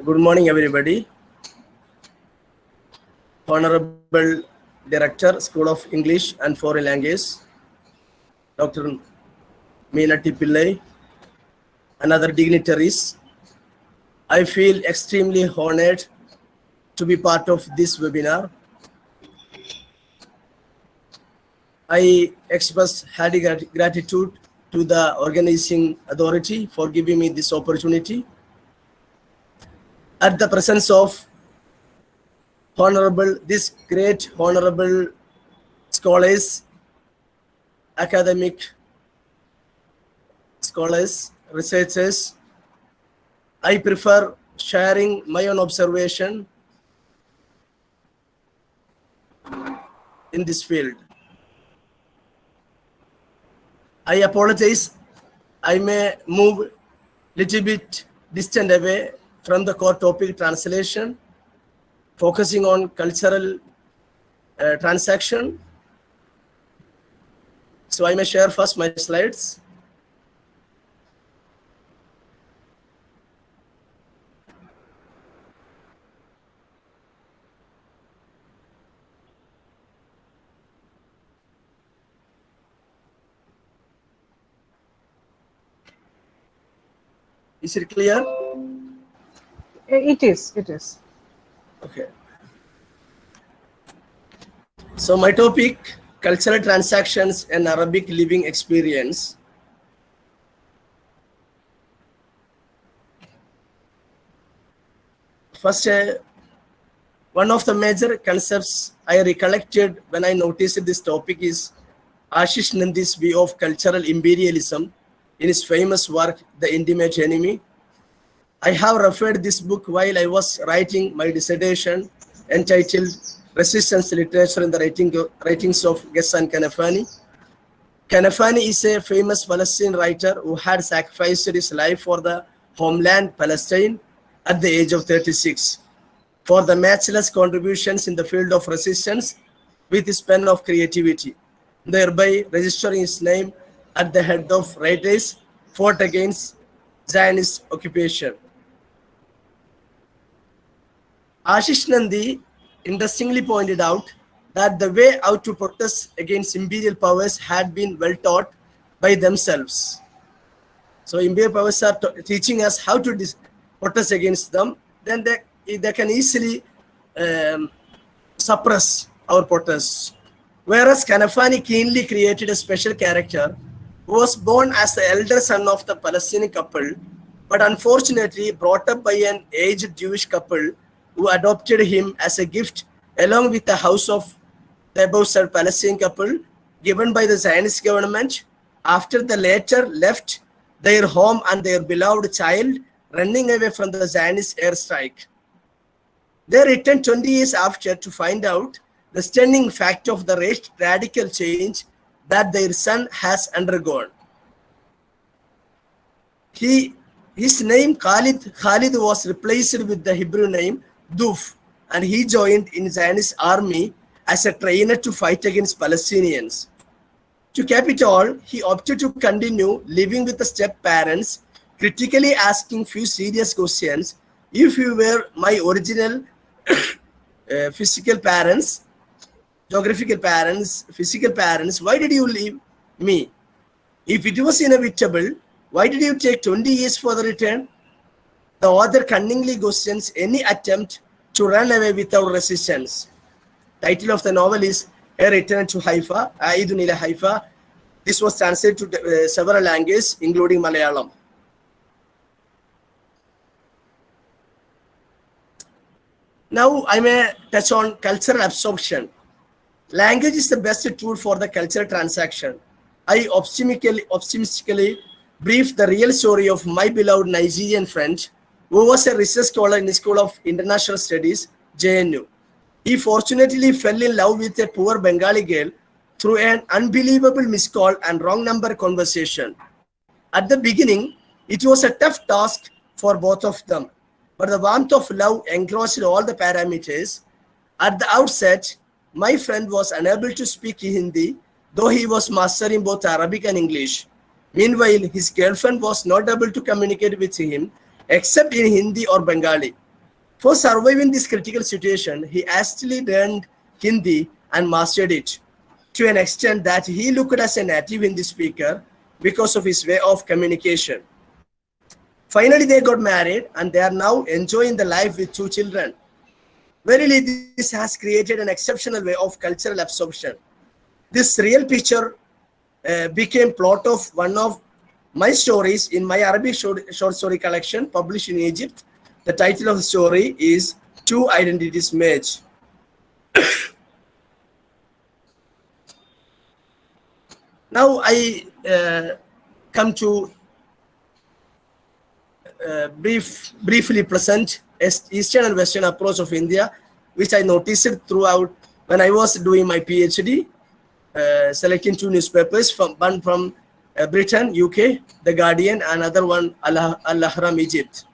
Good morning, everybody. Honorable Director, School of English and Foreign Language, Dr. Meenati Pillai, and other dignitaries. I feel extremely honored to be part of this webinar. I express hearty gratitude to the organizing authority for giving me this opportunity. At the presence of this great honorable scholars, academic scholars, researchers, I prefer sharing my own observation in this field. I apologize, I may move little bit distant away from the core topic translation, focusing on cultural transaction. So I may share first my slides. Is it clear? It is. Okay. So my topic, cultural transactions and Arabic living experience. First, one of the major concepts I recollected when I noticed this topic is Ashish Nandi's view of cultural imperialism in his famous work, The Intimate Enemy. I have referred this book while I was writing my dissertation entitled Resistance Literature in the Writings of Ghassan Kanafani. Kanafani is a famous Palestinian writer who had sacrificed his life for the homeland Palestine at the age of 36 for the matchless contributions in the field of resistance with his pen of creativity, thereby registering his name at the head of writers fought against Zionist occupation. Ashish Nandi interestingly pointed out that the way out to protest against imperial powers had been well taught by themselves. So imperial powers are teaching us how to protest against them, then they can easily suppress our protests. Whereas Kanafani keenly created a special character who was born as the elder son of the Palestinian couple, but unfortunately brought up by an aged Jewish couple who adopted him as a gift along with the house of the above said Palestinian couple given by the Zionist government after the latter left their home and their beloved child running away from the Zionist airstrike. They returned 20 years after to find out the stunning fact of the radical change that their son has undergone. His name Khalid was replaced with the Hebrew name Duf, and he joined in Zionist army as a trainer to fight against Palestinians. To cap it all, he opted to continue living with the step-parents, critically asking few serious questions. If you were my original geographical parents, physical parents, why did you leave me? If it was inevitable, why did you take 20 years for the return? The author cunningly questions any attempt to run away without resistance. Title of the novel is A Return to Haifa, Aidun ila Haifa. This was translated to several languages, including Malayalam. Now I may touch on cultural absorption. Language is the best tool for the cultural transaction. I optimistically brief the real story of my beloved Nigerian friend who was a research scholar in the School of International Studies, JNU. He fortunately fell in love with a poor Bengali girl through an unbelievable missed call and wrong number conversation. At the beginning, it was a tough task for both of them, but the warmth of love engrossed all the parameters. At the outset, my friend was unable to speak Hindi, though he was mastering both Arabic and English. Meanwhile, his girlfriend was not able to communicate with him except in Hindi or Bengali. For surviving this critical situation, he actually learned Hindi and mastered it to an extent that he looked as a native Hindi speaker because of his way of communication. Finally, they got married and they are now enjoying the life with 2 children. Verily, this has created an exceptional way of cultural absorption. This real picture became plot of one of my stories in my Arabic short story collection published in Egypt. The title of the story is Two Identities Merge. Now I come to briefly present Eastern and Western approach of India, which I noticed throughout when I was doing my PhD, selecting 2 newspapers, one from Britain, UK, The Guardian, and another one, Al-Ahram, Egypt.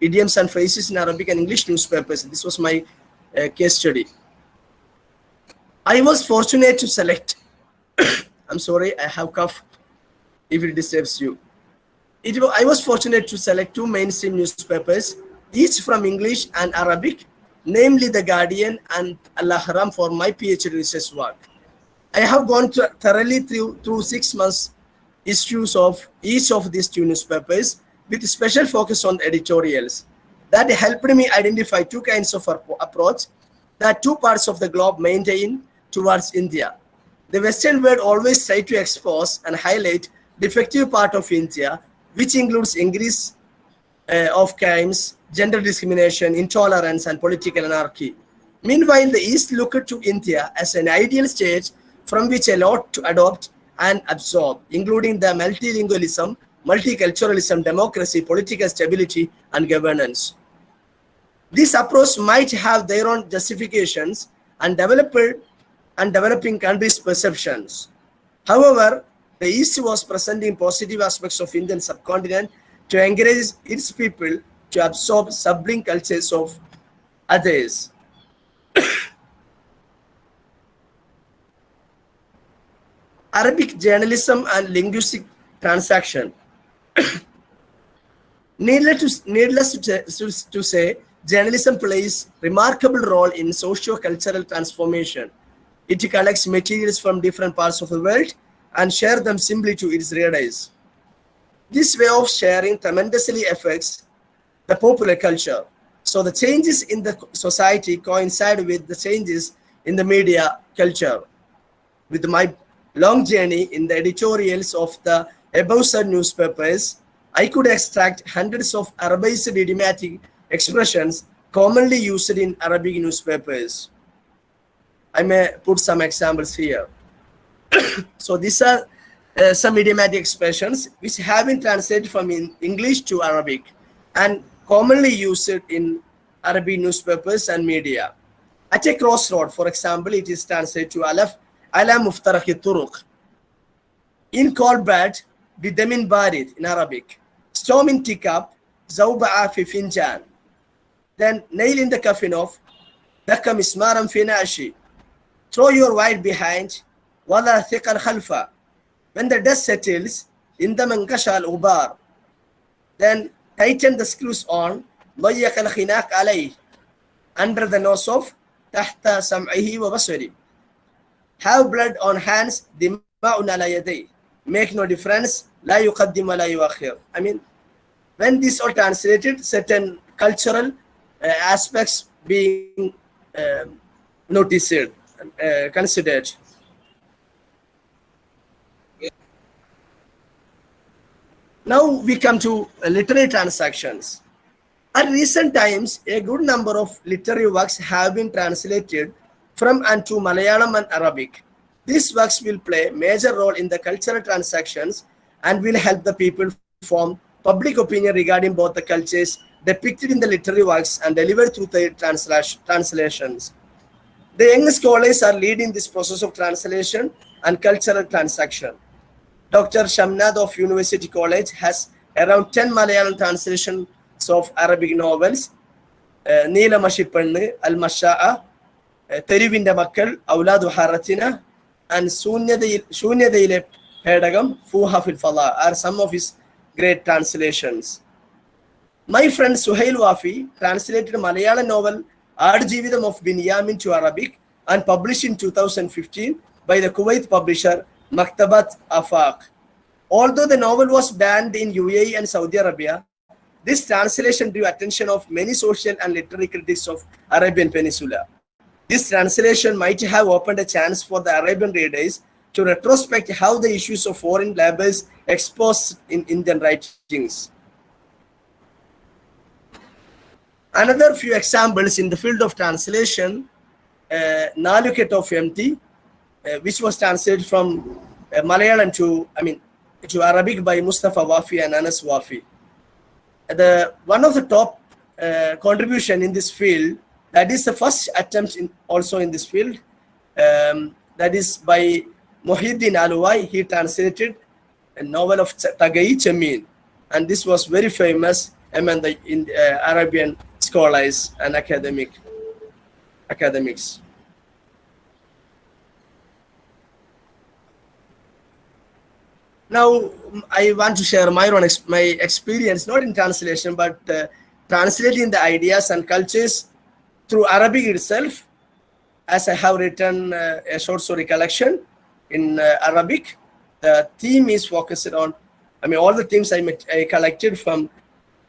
Idioms and phrases in Arabic and English newspapers. This was my case study. I was fortunate to select, I'm sorry, I have cough if it disturbs you. I was fortunate to select 2 mainstream newspapers, each from English and Arabic, namely The Guardian and Al-Ahram for my PhD research work. I have gone thoroughly through 6 months issues of each of these 2 newspapers with special focus on editorials. That helped me identify 2 kinds of approach that 2 parts of the globe maintain towards India. The Western world always try to expose and highlight defective part of India, which includes increase of crimes, gender discrimination, intolerance, and political anarchy. Meanwhile, the East looked to India as an ideal stage from which a lot to adopt and absorb, including the multilingualism, multiculturalism, democracy, political stability, and governance. This approach might have their own justifications and developing countries' perceptions. However, the East was presenting positive aspects of Indian subcontinent to encourage its people to absorb sublime cultures of others. Arabic journalism and linguistic transaction. Needless to say, journalism plays remarkable role in socio-cultural transformation. It collects materials from different parts of the world and share them simply to its readers. This way of sharing tremendously affects the popular culture. So the changes in the society coincide with the changes in the media culture. With my long journey in the editorials of the above said newspapers, I could extract hundreds of Arabized idiomatic expressions commonly used in Arabic newspapers. I may put some examples here. So these are some idiomatic expressions which have been translated from English to Arabic and commonly used in Arabic newspapers and media. At a crossroad, for example, it is translated to Ala Muftaraki Turuq. In cold bed, bidamin barid in Arabic. Storm in teacup, zawba'a fi finjan. Then nail in the coffin of Daka mismaram fi nashi. Throw your weight behind, wala thiqal khalfa. When the dust settles, indam ankasha al-ubar. Then tighten the screws on, ضيق الخناق عليه. Under the nose of تحت سمعه وبصره. Have blood on hands, دماء على يديه. Make no difference, لا يقدم ولا يؤخر. I mean, when this all translated, certain cultural aspects being noticed, considered. Now we come to literary transactions. At recent times, a good number of literary works have been translated from and to Malayalam and Arabic. These works will play a major role in the cultural transactions and will help the people form public opinion regarding both the cultures depicted in the literary works and delivered through the translations. The young scholars are leading this process of translation and cultural transaction. Dr. Shamnad of University College has around 10 Malayalam translations of Arabic novels, Neela Mashipannu, Al-Masha'a, Terivinde Makkal, Awladu Haratina, and My friend Suhail Wafi translated Malayalam novel Aad Jeevitham of Binyamin to Arabic and published in 2015 by the Kuwait publisher Maktabat Afaq. Although the novel was banned in UAE and Saudi Arabia, this translation drew attention of many social and literary critics of Arabian Peninsula. This translation might have opened a chance for the Arabian readers to retrospect how the issues of foreign labors exposed in Indian writings. Another few examples in the field of translation, Naluket of MT, which was translated from Malayalam to Arabic by Mustafa Wafi and Anas Wafi. One of the top contribution in this field, that is the first attempt also in this field, that is by Mohiddin Aluwai. He translated a novel of Tagai Chamin, and this was very famous among the Arabian scholars and academics. Now, I want to share my experience, not in translation, but translating the ideas and cultures through Arabic itself, as I have written a short story collection in Arabic. The theme is focused on, all the themes I collected from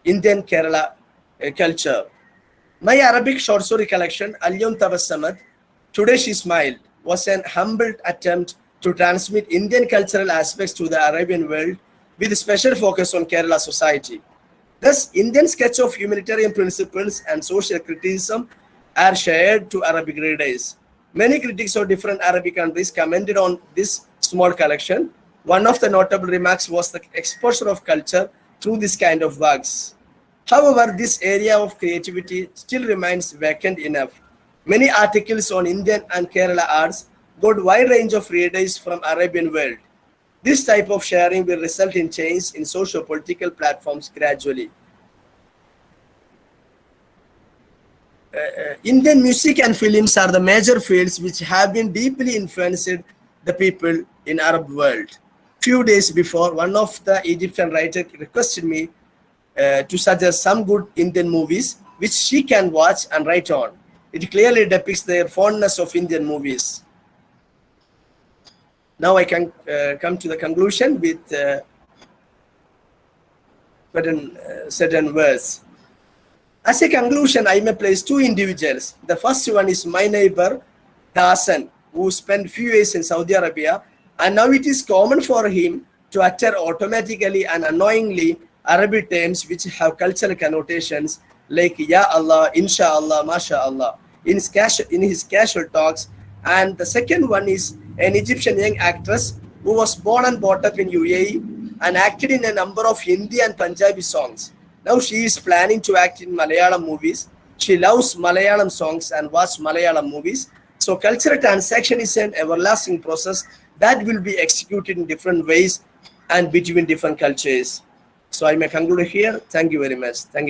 Indian Kerala culture. My Arabic short story collection, Al-Yawm Tabassamat, Today She Smiled, was an humble attempt to transmit Indian cultural aspects to the Arabian world with a special focus on Kerala society. Thus, Indian sketch of humanitarian principles and social criticism are shared to Arabic readers. Many critics of different Arabic countries commented on this small collection. One of the notable remarks was the exposure of culture through this kind of works. However, this area of creativity still remains vacant enough. Many articles on Indian and Kerala arts got a wide range of readers from Arabian world. This type of sharing will result in change in socio-political platforms gradually. Indian music and films are the major fields which have been deeply influenced the people in Arab world. Few days before, one of the Egyptian writers requested me to suggest some good Indian movies which she can watch and write on. It clearly depicts their fondness of Indian movies. Now I can come to the conclusion with certain words. As a conclusion, I may place two individuals. The first one is my neighbor, Dasan, who spent few years in Saudi Arabia, and now it is common for him to utter automatically and annoyingly Arabic terms which have cultural connotations like Ya Allah, Inshallah, MashaAllah in his casual talks. And the second one is an Egyptian young actress who was born and brought up in UAE and acted in a number of Hindi and Punjabi songs. Now she is planning to act in Malayalam movies. She loves Malayalam songs and watches Malayalam movies. So cultural transaction is an everlasting process that will be executed in different ways and between different cultures. So I may conclude here. Thank you very much. Thank you.